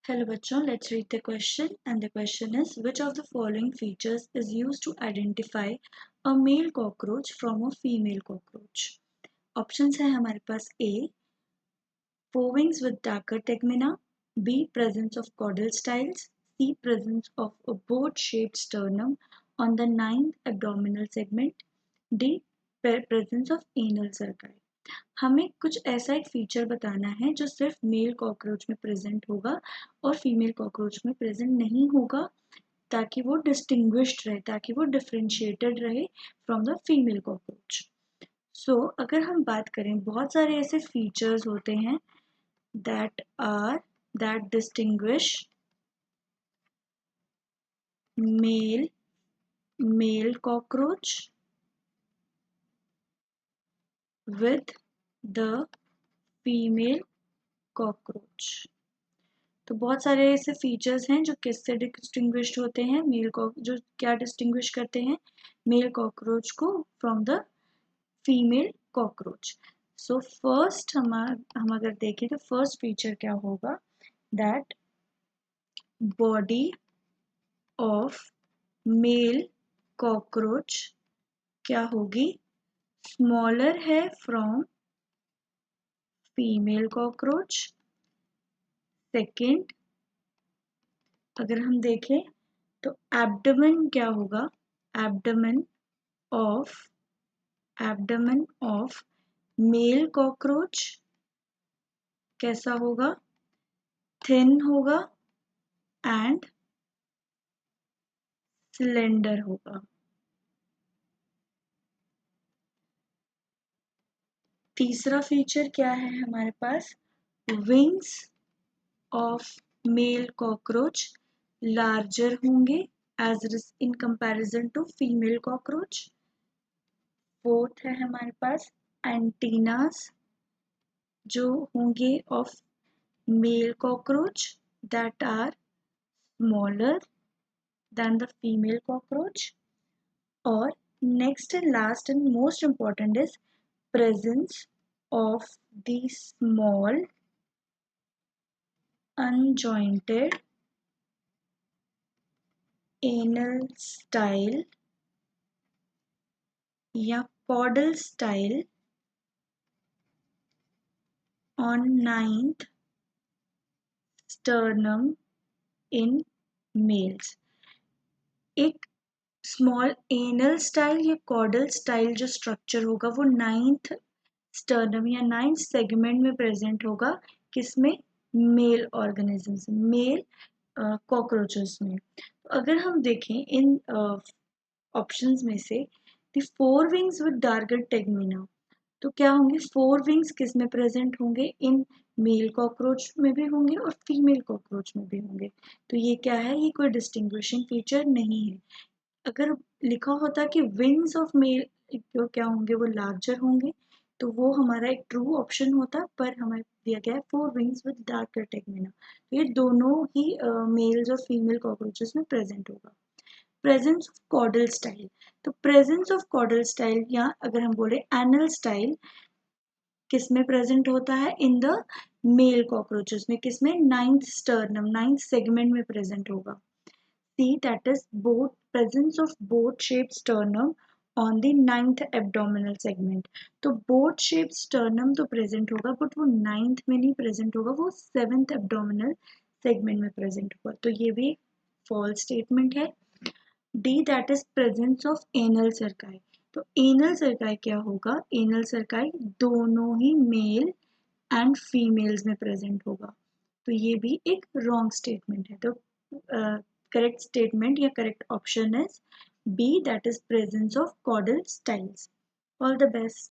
Hello bachon, let's read the question, and the question is which of the following features is used to identify a male cockroach from a female cockroach? Options है हमारे पास A forewings with darker tegmina, B presence of caudal styles, C presence of a boat-shaped sternum on the ninth abdominal segment, D presence of anal cerci. हमें कुछ ऐसा एक feature बताना है जो सिर्फ मेल कॉकरोच में प्रेजेंट होगा और फीमेल कॉकरोच में प्रेजेंट नहीं होगा, ताकि वो डिस्टिंग्विश्ड रहे, ताकि वो डिफरेंशिएटेड रहे फ्रॉम द फीमेल कॉकरोच. सो अगर हम बात करें, बहुत सारे ऐसे फीचर्स होते हैं that distinguish male cockroach with the female cockroach. तो बहुत सारे ऐसे फीचर्स हैं जो किससे डिस्टिंग्विश्ड होते हैं, जो क्या डिस्टिंग्विश करते हैं मेल कॉकरोच को from the female cockroach. So first हम अगर देखें तो फर्स्ट फीचर क्या होगा, that body of male cockroach क्या होगी, स्मॉलर है फ्रॉम फीमेल कॉकरोच. सेकेंड अगर हम देखें तो एब्डोमेन क्या होगा, एब्डोमेन ऑफ मेल कॉकरोच कैसा होगा, थिन होगा एंड सिलेंडर होगा. तीसरा फीचर क्या है हमारे पास, wings of male cockroach larger होंगे as in comparison to female cockroach. Fourth है हमारे पास एंटीनास जो होंगे of male cockroach that are smaller than the female cockroach. और next and last and most important is presence of the small unjointed anal style या caudal style on ninth sternum in males. एक small anal style या caudal style जो structure होगा वो ninth sternum या ninth segment में present होगा, किसमें, मेल ऑर्गेनिजम्स, मेल कॉकरोचेस में. तो अगर हम देखें इन ऑप्शंस में से the four wings with darker tegmina, तो क्या होंगे, फोर विंग्स किस में प्रेजेंट होंगे, इन मेल कॉकरोच में भी होंगे और फीमेल कॉकरोच में भी होंगे. तो ये क्या है, ये कोई डिस्टिंग्विशिंग फीचर नहीं है. अगर लिखा होता कि विंग्स ऑफ मेल जो क्या होंगे वो लार्जर होंगे, तो वो हमारा एक ट्रू ऑप्शन होता, पर हमें दिया गया है four wings with darker tegmina. तो ये दोनों ही मेल्स और फीमेल कॉकरोचेस में प्रेजेंट होगा. प्रेजेंस ऑफ कॉडल स्टाइल, तो प्रेजेंस ऑफ कॉडल स्टाइल या अगर हम बोले एनल स्टाइल किस में प्रेजेंट होता है, इन द मेल कॉकरोचेस में, किसमें, नाइन्थ स्टर्नम, नाइन्थ सेगमेंट में प्रेजेंट होगा. C, that is boat presence of boat shaped sternum on the ninth abdominal segment. तो boat shaped sternum तो present होगा, but वो ninth में नहीं present होगा, वो seventh abdominal segment में present होगा. तो ये भी false statement है. D, that is presence of anal cerci. तो anal cerci क्या होगा, anal cerci दोनों ही male and females में present होगा. तो ये भी एक wrong statement है. तो correct statement या correct option is B, that is presence of caudal styles. All the best.